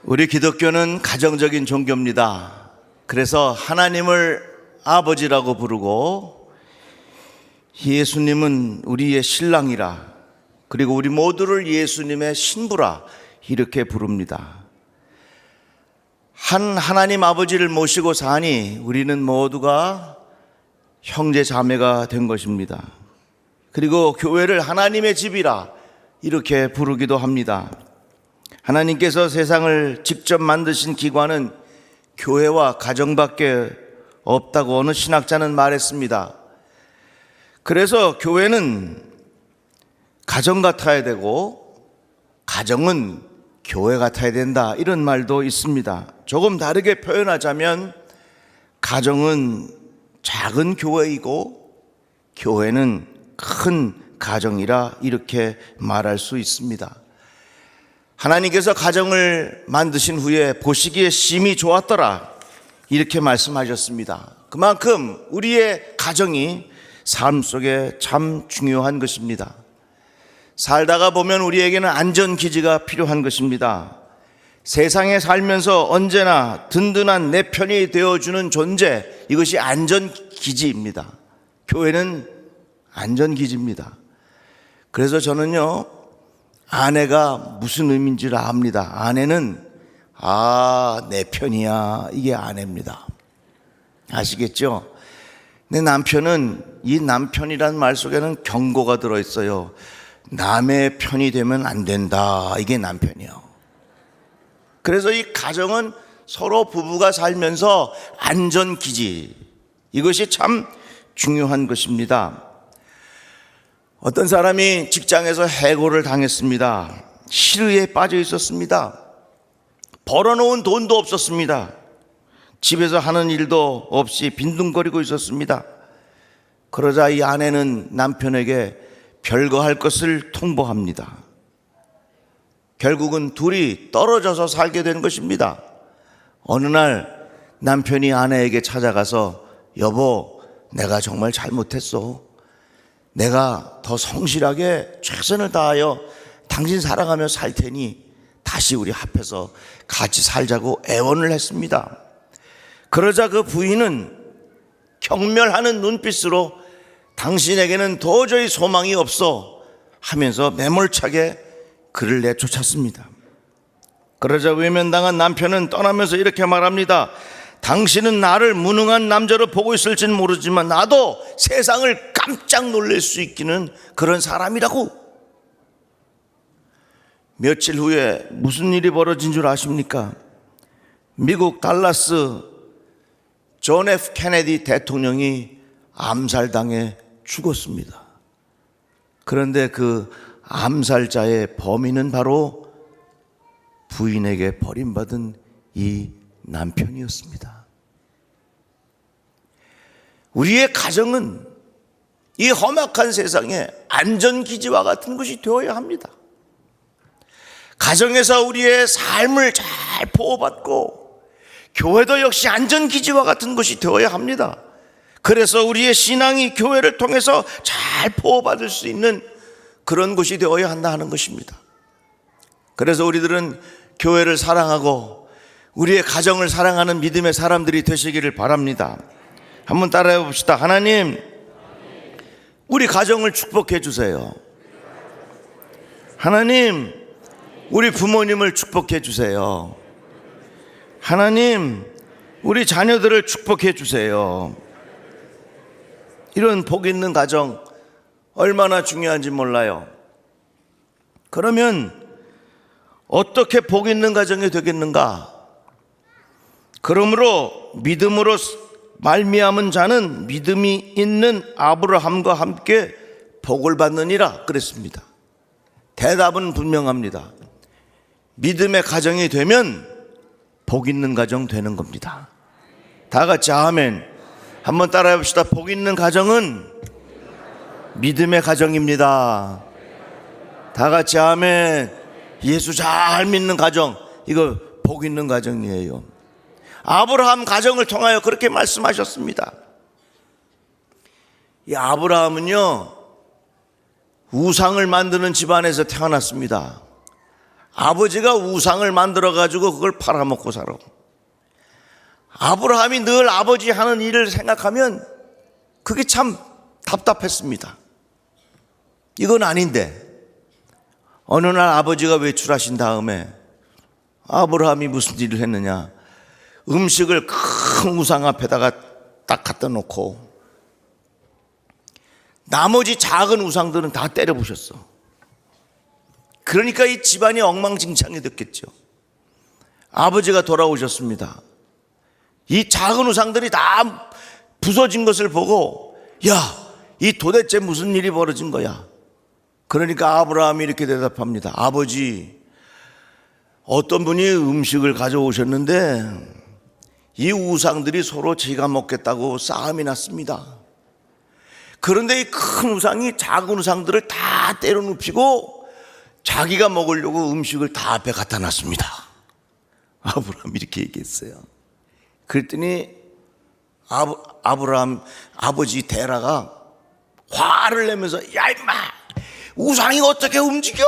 우리 기독교는 가정적인 종교입니다. 그래서 하나님을 아버지라고 부르고 예수님은 우리의 신랑이라, 그리고 우리 모두를 예수님의 신부라 이렇게 부릅니다. 한 하나님 아버지를 모시고 사니 우리는 모두가 형제 자매가 된 것입니다. 그리고 교회를 하나님의 집이라 이렇게 부르기도 합니다. 하나님께서 세상을 직접 만드신 기관은 교회와 가정밖에 없다고 어느 신학자는 말했습니다. 그래서 교회는 가정 같아야 되고 가정은 교회 같아야 된다, 이런 말도 있습니다. 조금 다르게 표현하자면 가정은 작은 교회이고 교회는 큰 가정이라 이렇게 말할 수 있습니다. 하나님께서 가정을 만드신 후에 보시기에 심히 좋았더라 이렇게 말씀하셨습니다. 그만큼 우리의 가정이 삶 속에 참 중요한 것입니다. 살다가 보면 우리에게는 안전기지가 필요한 것입니다. 세상에 살면서 언제나 든든한 내 편이 되어주는 존재, 이것이 안전기지입니다. 교회는 안전기지입니다. 그래서 저는요, 아내가 무슨 의미인지를 압니다. 아내는 내 편이야, 이게 아내입니다. 아시겠죠? 내 남편은, 이 남편이라는 말 속에는 경고가 들어있어요. 남의 편이 되면 안 된다, 이게 남편이요. 그래서 이 가정은 서로 부부가 살면서 안전기지, 이것이 참 중요한 것입니다. 어떤 사람이 직장에서 해고를 당했습니다. 실의에 빠져 있었습니다. 벌어놓은 돈도 없었습니다. 집에서 하는 일도 없이 빈둥거리고 있었습니다. 그러자 이 아내는 남편에게 별거 할 것을 통보합니다. 결국은 둘이 떨어져서 살게 된 것입니다. 어느 날 남편이 아내에게 찾아가서, 여보, 내가 정말 잘못했어. 내가 더 성실하게 최선을 다하여 당신 사랑하며 살 테니 다시 우리 합해서 같이 살자고 애원을 했습니다. 그러자 그 부인은 경멸하는 눈빛으로 당신에게는 도저히 소망이 없어 하면서 매몰차게 그를 내쫓았습니다. 그러자 외면당한 남편은 떠나면서 이렇게 말합니다. 당신은 나를 무능한 남자로 보고 있을지는 모르지만 나도 세상을 깜짝 놀랄 수 있기는 그런 사람이라고. 며칠 후에 무슨 일이 벌어진 줄 아십니까? 미국 달라스 존 F 케네디 대통령이 암살당해 죽었습니다. 그런데 그 암살자의 범인은 바로 부인에게 버림받은 이 남편이었습니다. 우리의 가정은 이 험악한 세상에 안전기지와 같은 것이 되어야 합니다. 가정에서 우리의 삶을 잘 보호받고 교회도 역시 안전기지와 같은 것이 되어야 합니다. 그래서 우리의 신앙이 교회를 통해서 잘 보호받을 수 있는 그런 곳이 되어야 한다 하는 것입니다. 그래서 우리들은 교회를 사랑하고 우리의 가정을 사랑하는 믿음의 사람들이 되시기를 바랍니다. 한번 따라해 봅시다. 하나님, 우리 가정을 축복해 주세요. 하나님, 우리 부모님을 축복해 주세요. 하나님, 우리 자녀들을 축복해 주세요. 이런 복 있는 가정 얼마나 중요한지 몰라요. 그러면 어떻게 복 있는 가정이 되겠는가? 그러므로 믿음으로 말미암은 자는 믿음이 있는 아브라함과 함께 복을 받느니라 그랬습니다. 대답은 분명합니다. 믿음의 가정이 되면 복 있는 가정 되는 겁니다. 다 같이 아멘. 한번 따라해 봅시다. 복 있는 가정은 믿음의 가정입니다. 다 같이 아멘. 예수 잘 믿는 가정, 이거 복 있는 가정이에요. 아브라함 가정을 통하여 그렇게 말씀하셨습니다. 이 아브라함은요, 우상을 만드는 집안에서 태어났습니다. 아버지가 우상을 만들어 가지고 그걸 팔아먹고 살아. 아브라함이 늘 아버지 하는 일을 생각하면 그게 참 답답했습니다. 이건 아닌데 어느 날 아버지가 외출하신 다음에 아브라함이 무슨 일을 했느냐, 음식을 큰 우상 앞에다가 딱 갖다 놓고 나머지 작은 우상들은 다 때려 부셨어. 그러니까 이 집안이 엉망진창이 됐겠죠. 아버지가 돌아오셨습니다. 이 작은 우상들이 다 부서진 것을 보고, 야, 이 도대체 무슨 일이 벌어진 거야? 그러니까 아브라함이 이렇게 대답합니다. 아버지, 어떤 분이 음식을 가져오셨는데 이 우상들이 서로 지가 먹겠다고 싸움이 났습니다. 그런데 이 큰 우상이 작은 우상들을 다 때려 눕히고 자기가 먹으려고 음식을 다 앞에 갖다 놨습니다. 아브라함이 이렇게 얘기했어요. 그랬더니 아브라함 아버지 데라가 화를 내면서, 야 임마, 우상이 어떻게 움직여?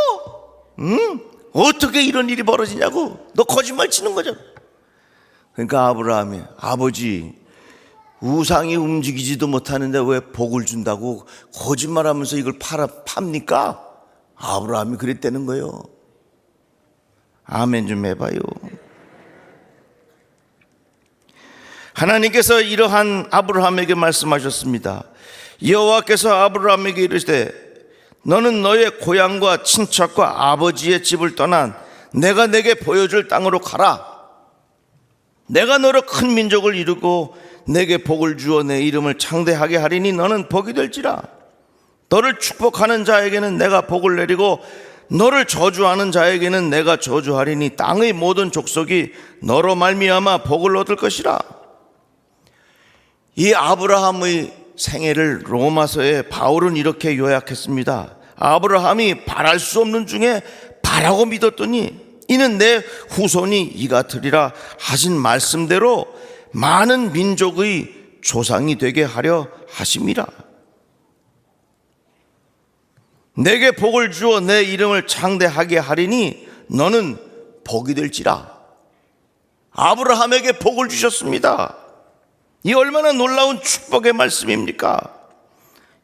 응? 어떻게 이런 일이 벌어지냐고. 너 거짓말 치는 거죠. 그러니까 아브라함이, 아버지, 우상이 움직이지도 못하는데 왜 복을 준다고 거짓말하면서 이걸 팝니까? 아브라함이 그랬다는 거예요. 아멘 좀 해봐요. 하나님께서 이러한 아브라함에게 말씀하셨습니다. 여호와께서 아브라함에게 이르시되 너는 너의 고향과 친척과 아버지의 집을 떠난 내가 내게 보여줄 땅으로 가라. 내가 너로 큰 민족을 이루고 내게 복을 주어 내 이름을 창대하게 하리니 너는 복이 될지라. 너를 축복하는 자에게는 내가 복을 내리고 너를 저주하는 자에게는 내가 저주하리니 땅의 모든 족속이 너로 말미암아 복을 얻을 것이라. 이 아브라함의 생애를 로마서에 바울은 이렇게 요약했습니다. 아브라함이 바랄 수 없는 중에 바라고 믿었더니 이는 내 후손이 이가 되리라 하신 말씀대로 많은 민족의 조상이 되게 하려 하심이라. 내게 복을 주어 내 이름을 창대하게 하리니 너는 복이 될지라. 아브라함에게 복을 주셨습니다. 이 얼마나 놀라운 축복의 말씀입니까?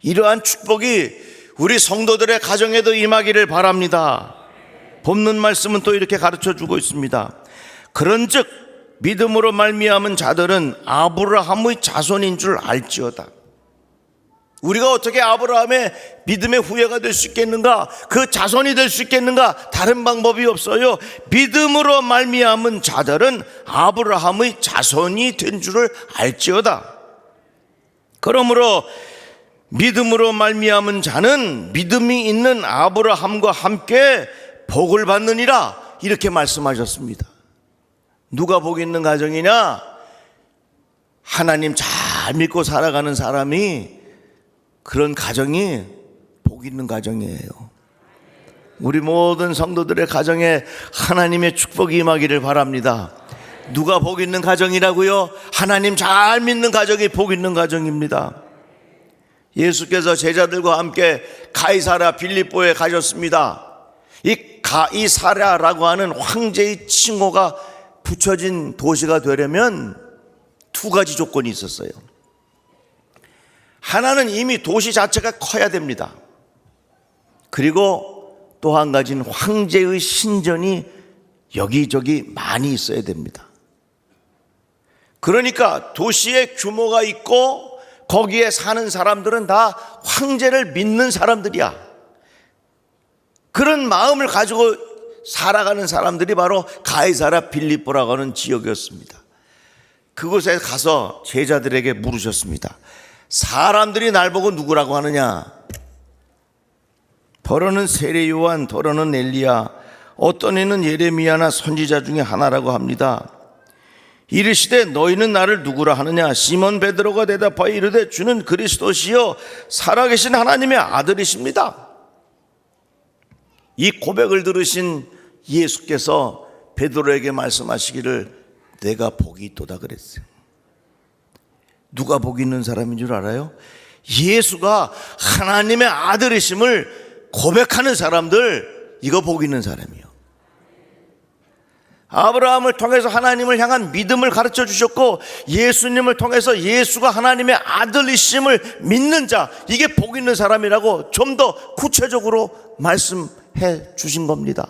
이러한 축복이 우리 성도들의 가정에도 임하기를 바랍니다. 본문 말씀은 또 이렇게 가르쳐주고 있습니다. 그런즉 믿음으로 말미암은 자들은 아브라함의 자손인 줄 알지어다. 우리가 어떻게 아브라함의 믿음의 후예가 될 수 있겠는가? 그 자손이 될 수 있겠는가? 다른 방법이 없어요. 믿음으로 말미암은 자들은 아브라함의 자손이 된 줄을 알지어다. 그러므로 믿음으로 말미암은 자는 믿음이 있는 아브라함과 함께 복을 받느니라, 이렇게 말씀하셨습니다. 누가 복 있는 가정이냐? 하나님 잘 믿고 살아가는 사람이, 그런 가정이 복 있는 가정이에요. 우리 모든 성도들의 가정에 하나님의 축복이 임하기를 바랍니다. 누가 복 있는 가정이라고요? 하나님 잘 믿는 가정이 복 있는 가정입니다. 예수께서 제자들과 함께 가이사랴 빌립보에 가셨습니다. 이 가이사랴라고 하는 황제의 칭호가 붙여진 도시가 되려면 두 가지 조건이 있었어요. 하나는 이미 도시 자체가 커야 됩니다. 그리고 또 한 가지는 황제의 신전이 여기저기 많이 있어야 됩니다. 그러니까 도시의 규모가 있고 거기에 사는 사람들은 다 황제를 믿는 사람들이야. 그런 마음을 가지고 살아가는 사람들이 바로 가이사랴 빌립보라고 하는 지역이었습니다. 그곳에 가서 제자들에게 물으셨습니다. 사람들이 날 보고 누구라고 하느냐? 더러는 세례 요한, 더러는 엘리야, 어떤 이는 예레미야나 선지자 중에 하나라고 합니다. 이르시되 너희는 나를 누구라 하느냐? 시몬 베드로가 대답하여 이르되 주는 그리스도시요 살아계신 하나님의 아들이십니다. 이 고백을 들으신 예수께서 베드로에게 말씀하시기를 내가 복이 있도다 그랬어요. 누가 복이 있는 사람인 줄 알아요? 예수가 하나님의 아들이심을 고백하는 사람들, 이거 복이 있는 사람이요. 아브라함을 통해서 하나님을 향한 믿음을 가르쳐 주셨고, 예수님을 통해서 예수가 하나님의 아들이심을 믿는 자, 이게 복 있는 사람이라고 좀 더 구체적으로 말씀해 주신 겁니다.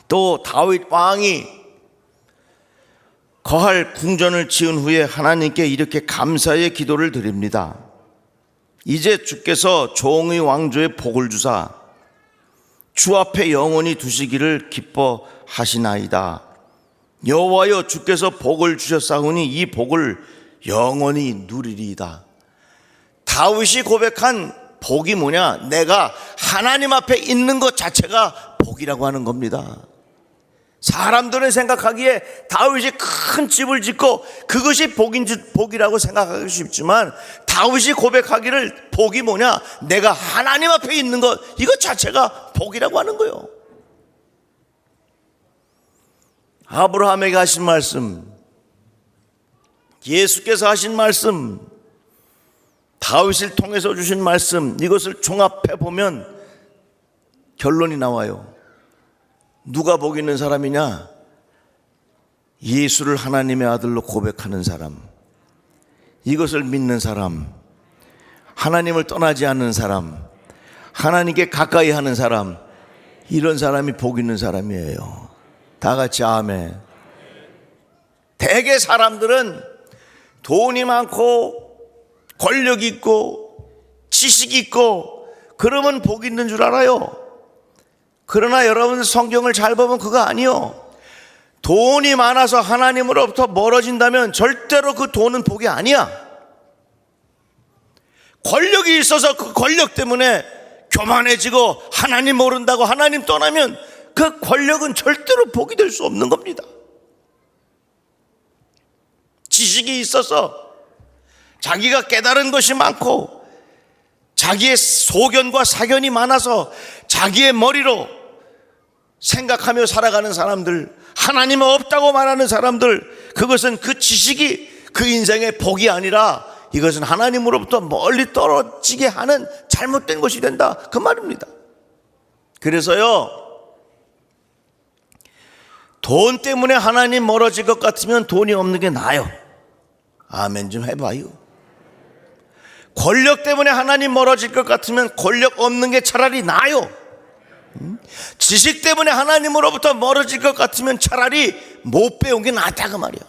또 다윗 왕이 거할 궁전을 지은 후에 하나님께 이렇게 감사의 기도를 드립니다. 이제 주께서 종의 왕조에 복을 주사 주 앞에 영원히 두시기를 기뻐하시나이다. 여호와여, 주께서 복을 주셨사오니 이 복을 영원히 누리리이다. 다윗이 고백한 복이 뭐냐? 내가 하나님 앞에 있는 것 자체가 복이라고 하는 겁니다. 사람들은 생각하기에 다윗이 큰 집을 짓고 그것이 복이라고 생각하기 쉽지만, 다윗이 고백하기를 복이 뭐냐? 내가 하나님 앞에 있는 것, 이것 자체가 복이라고 하는 거예요. 아브라함에게 하신 말씀, 예수께서 하신 말씀, 다윗을 통해서 주신 말씀, 이것을 종합해 보면 결론이 나와요. 누가 복 있는 사람이냐? 예수를 하나님의 아들로 고백하는 사람, 이것을 믿는 사람, 하나님을 떠나지 않는 사람, 하나님께 가까이 하는 사람, 이런 사람이 복 있는 사람이에요. 다 같이 아멘. 대개 사람들은 돈이 많고 권력이 있고 지식이 있고 그러면 복 있는 줄 알아요. 그러나 여러분, 성경을 잘 보면 그거 아니요. 돈이 많아서 하나님으로부터 멀어진다면 절대로 그 돈은 복이 아니야. 권력이 있어서 그 권력 때문에 교만해지고 하나님 모른다고 하나님 떠나면 그 권력은 절대로 복이 될 수 없는 겁니다. 지식이 있어서 자기가 깨달은 것이 많고 자기의 소견과 사견이 많아서 자기의 머리로 생각하며 살아가는 사람들, 하나님 없다고 말하는 사람들, 그것은 그 지식이 그 인생의 복이 아니라 이것은 하나님으로부터 멀리 떨어지게 하는 잘못된 것이 된다, 그 말입니다. 그래서요, 돈 때문에 하나님 멀어질 것 같으면 돈이 없는 게 나아요. 아멘 좀 해봐요. 권력 때문에 하나님 멀어질 것 같으면 권력 없는 게 차라리 나아요. 지식 때문에 하나님으로부터 멀어질 것 같으면 차라리 못 배운 게 낫다, 그 말이야.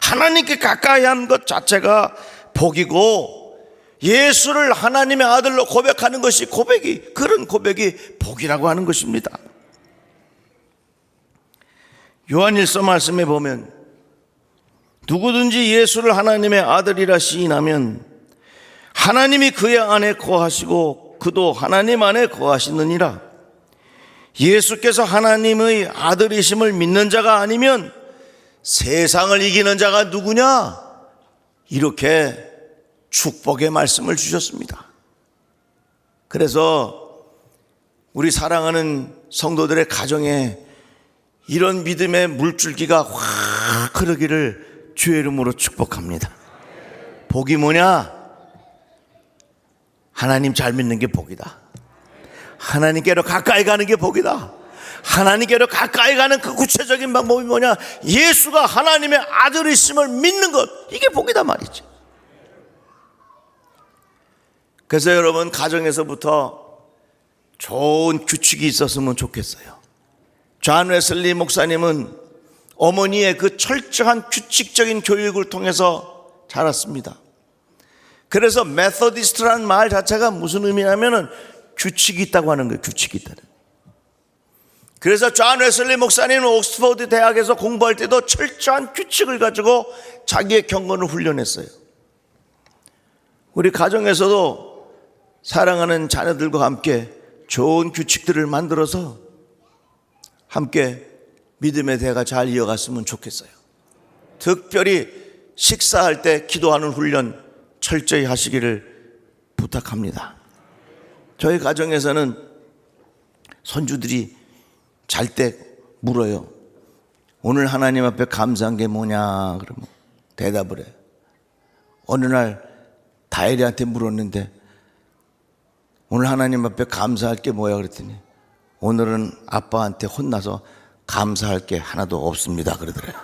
하나님께 가까이 하는 것 자체가 복이고, 예수를 하나님의 아들로 고백하는 것이 그런 고백이 복이라고 하는 것입니다. 요한일서 말씀에 보면 누구든지 예수를 하나님의 아들이라 시인하면 하나님이 그의 안에 거하시고 그도 하나님 안에 거하시느니라. 예수께서 하나님의 아들이심을 믿는 자가 아니면 세상을 이기는 자가 누구냐? 이렇게 축복의 말씀을 주셨습니다. 그래서 우리 사랑하는 성도들의 가정에 이런 믿음의 물줄기가 확 흐르기를 주의 이름으로 축복합니다. 복이 뭐냐? 하나님 잘 믿는 게 복이다. 하나님께로 가까이 가는 게 복이다. 하나님께로 가까이 가는 그 구체적인 방법이 뭐냐? 예수가 하나님의 아들이심을 믿는 것, 이게 복이다 말이죠. 그래서 여러분, 가정에서부터 좋은 규칙이 있었으면 좋겠어요. 존 웨슬리 목사님은 어머니의 그 철저한 규칙적인 교육을 통해서 자랐습니다. 그래서 메소디스트라는 말 자체가 무슨 의미냐면은 규칙이 있다고 하는 거예요. 규칙이 있다는. 그래서 존 웨슬리 목사님은 옥스퍼드 대학에서 공부할 때도 철저한 규칙을 가지고 자기의 경건을 훈련했어요. 우리 가정에서도 사랑하는 자녀들과 함께 좋은 규칙들을 만들어서 함께 믿음의 대가 잘 이어갔으면 좋겠어요. 특별히 식사할 때 기도하는 훈련 철저히 하시기를 부탁합니다. 저희 가정에서는 손주들이 잘 때 물어요. 오늘 하나님 앞에 감사한 게 뭐냐? 그러면 대답을 해. 어느 날 다혜리한테 물었는데 오늘 하나님 앞에 감사할 게 뭐야? 그랬더니 오늘은 아빠한테 혼나서 감사할 게 하나도 없습니다 그러더래요.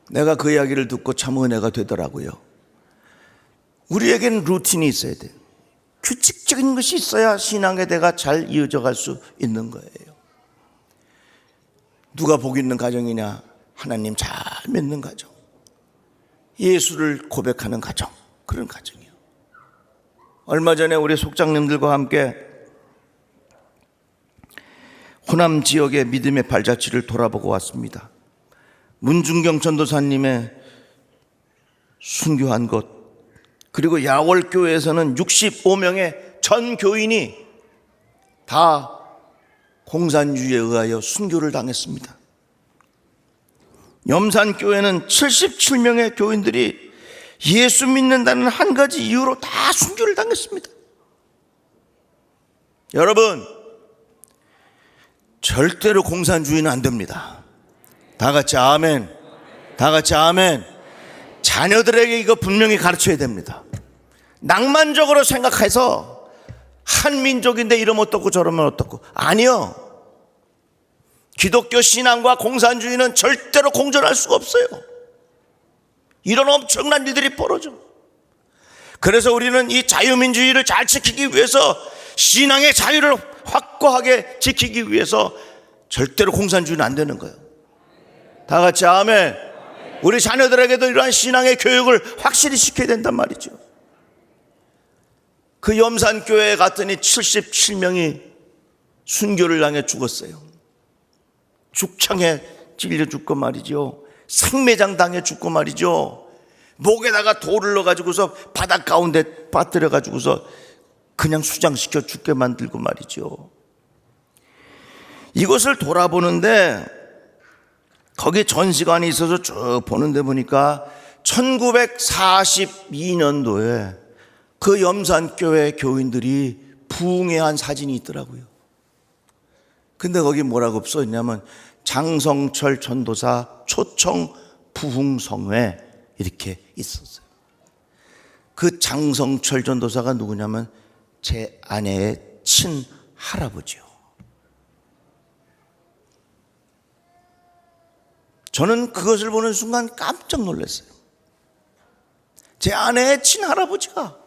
내가 그 이야기를 듣고 참 은혜가 되더라고요. 우리에게는 루틴이 있어야 돼요. 규칙적인 것이 있어야 신앙의 대가 잘 이어져 갈 수 있는 거예요. 누가 복 있는 가정이냐? 하나님 잘 믿는 가정, 예수를 고백하는 가정, 그런 가정이요. 얼마 전에 우리 속장님들과 함께 호남 지역의 믿음의 발자취를 돌아보고 왔습니다. 문중경 전도사님의 순교한 곳, 그리고 야월교회에서는 65명의 전 교인이 다 공산주의에 의하여 순교를 당했습니다. 염산교회는 77명의 교인들이 예수 믿는다는 한 가지 이유로 다 순교를 당했습니다. 여러분, 절대로 공산주의는 안 됩니다. 다 같이 아멘. 다 같이 아멘. 자녀들에게 이거 분명히 가르쳐야 됩니다. 낭만적으로 생각해서 한 민족인데 이러면 어떻고 저러면 어떻고, 아니요. 기독교 신앙과 공산주의는 절대로 공존할 수가 없어요. 이런 엄청난 일들이 벌어져. 그래서 우리는 이 자유민주주의를 잘 지키기 위해서, 신앙의 자유를 확고하게 지키기 위해서 절대로 공산주의는 안 되는 거예요. 다 같이 아멘. 우리 자녀들에게도 이러한 신앙의 교육을 확실히 시켜야 된단 말이죠. 그 염산교회에 갔더니 77명이 순교를 당해 죽었어요. 죽창에 찔려 죽고 말이죠. 생매장 당해 죽고 말이죠. 목에다가 돌을 넣어가지고서 바닷 가운데 빠뜨려가지고서 그냥 수장시켜 죽게 만들고 말이죠. 이것을 돌아보는데 거기 전시관이 있어서 쭉 보는데 보니까 1942년도에 그 염산교회 교인들이 부흥회한 사진이 있더라고요. 근데 거기 뭐라고 써있냐면 장성철 전도사 초청 부흥성회 이렇게 있었어요. 그 장성철 전도사가 누구냐면 제 아내의 친할아버지요. 저는 그것을 보는 순간 깜짝 놀랐어요. 제 아내의 친할아버지가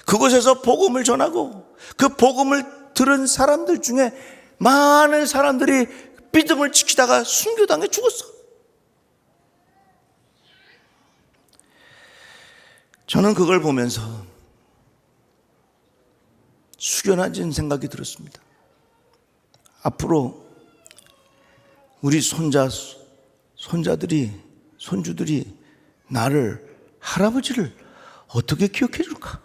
그곳에서 복음을 전하고 그 복음을 들은 사람들 중에 많은 사람들이 믿음을 지키다가 순교당해 죽었어. 저는 그걸 보면서 숙연해진 생각이 들었습니다. 앞으로 우리 손자들이, 손주들이 나를, 할아버지를 어떻게 기억해 줄까?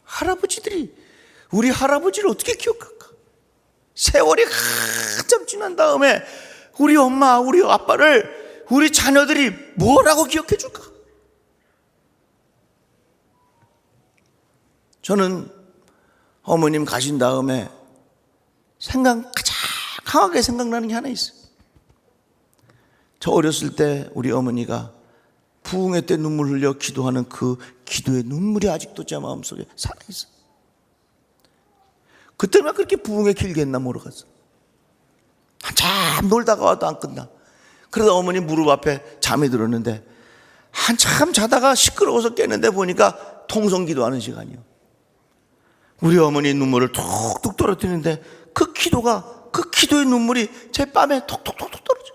할아버지들이 우리 할아버지를 어떻게 기억할까? 세월이 한참 지난 다음에 우리 엄마, 우리 아빠를 우리 자녀들이 뭐라고 기억해 줄까? 저는 어머님 가신 다음에 가장 강하게 생각나는 게 하나 있어요. 저 어렸을 때 우리 어머니가 부흥회 때 눈물 흘려 기도하는 그 기도의 눈물이 아직도 제 마음속에 살아있어요. 그때만 그렇게 부흥회 길게 했나 모르겠어. 한참 놀다가 와도 안 끝나. 그러다 어머니 무릎 앞에 잠이 들었는데 한참 자다가 시끄러워서 깨는데 보니까 통성기도하는 시간이요. 우리 어머니 눈물을 툭툭 떨어뜨리는데 그 기도의 눈물이 제 뺨에 톡톡톡톡 떨어져.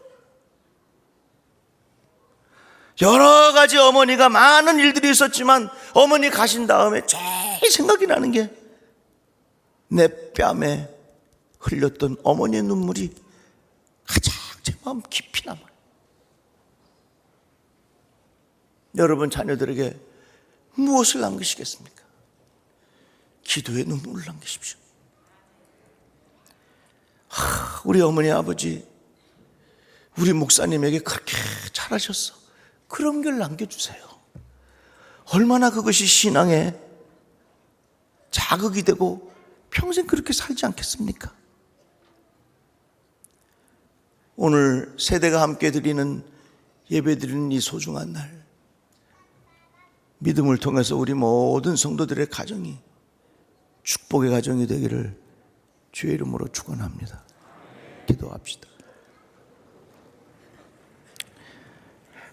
여러 가지 어머니가 많은 일들이 있었지만 어머니 가신 다음에 제일 생각이 나는 게 내 뺨에 흘렸던 어머니의 눈물이 가장 제 마음 깊이 남아요. 여러분 자녀들에게 무엇을 남기시겠습니까? 기도의 눈물을 남기십시오. 우리 어머니 아버지 우리 목사님에게 그렇게 잘하셨어. 그런 걸 남겨주세요. 얼마나 그것이 신앙에 자극이 되고 평생 그렇게 살지 않겠습니까? 오늘 세대가 함께 드리는 예배 드리는 이 소중한 날, 믿음을 통해서 우리 모든 성도들의 가정이 축복의 가정이 되기를 주의 이름으로 축원합니다. 기도합시다.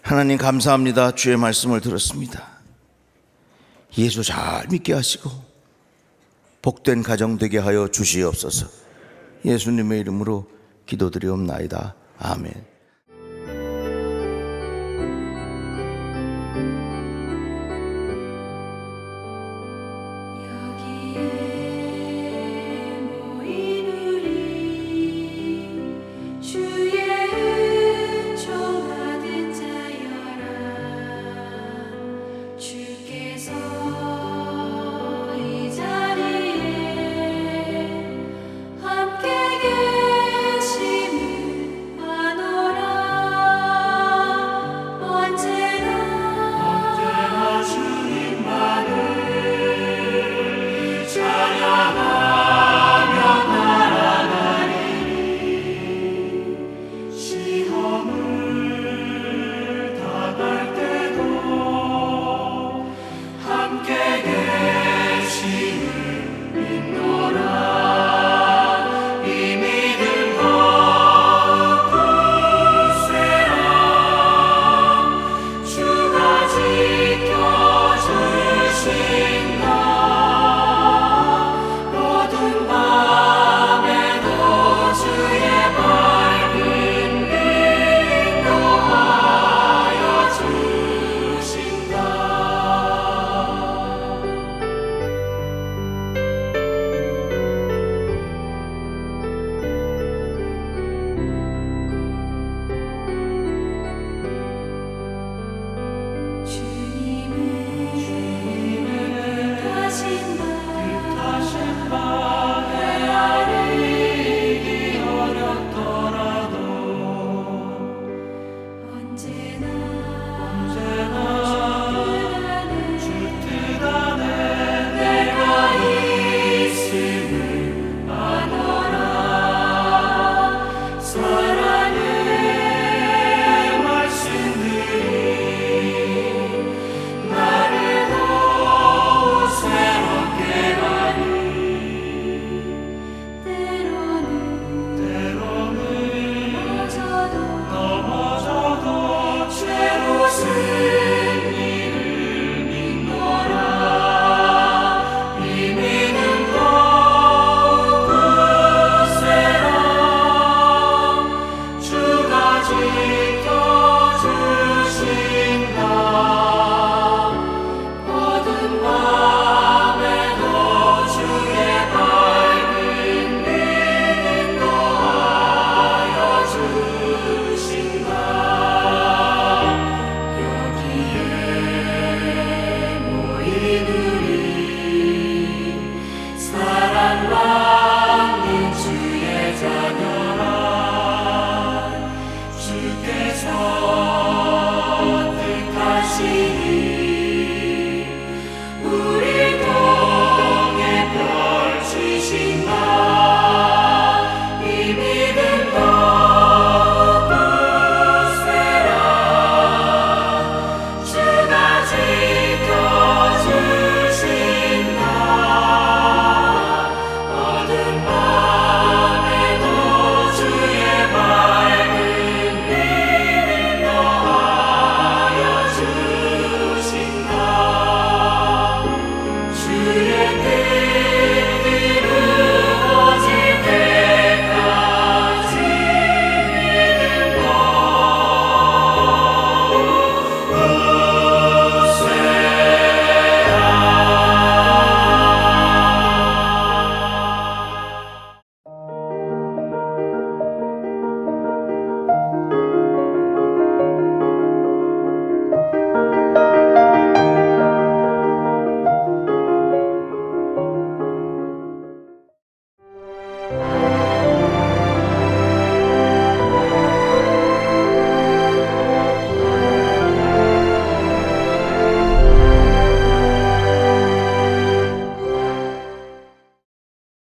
하나님 감사합니다. 주의 말씀을 들었습니다. 예수 잘 믿게 하시고 복된 가정 되게 하여 주시옵소서. 예수님의 이름으로 기도드리옵나이다. 아멘. 찬양하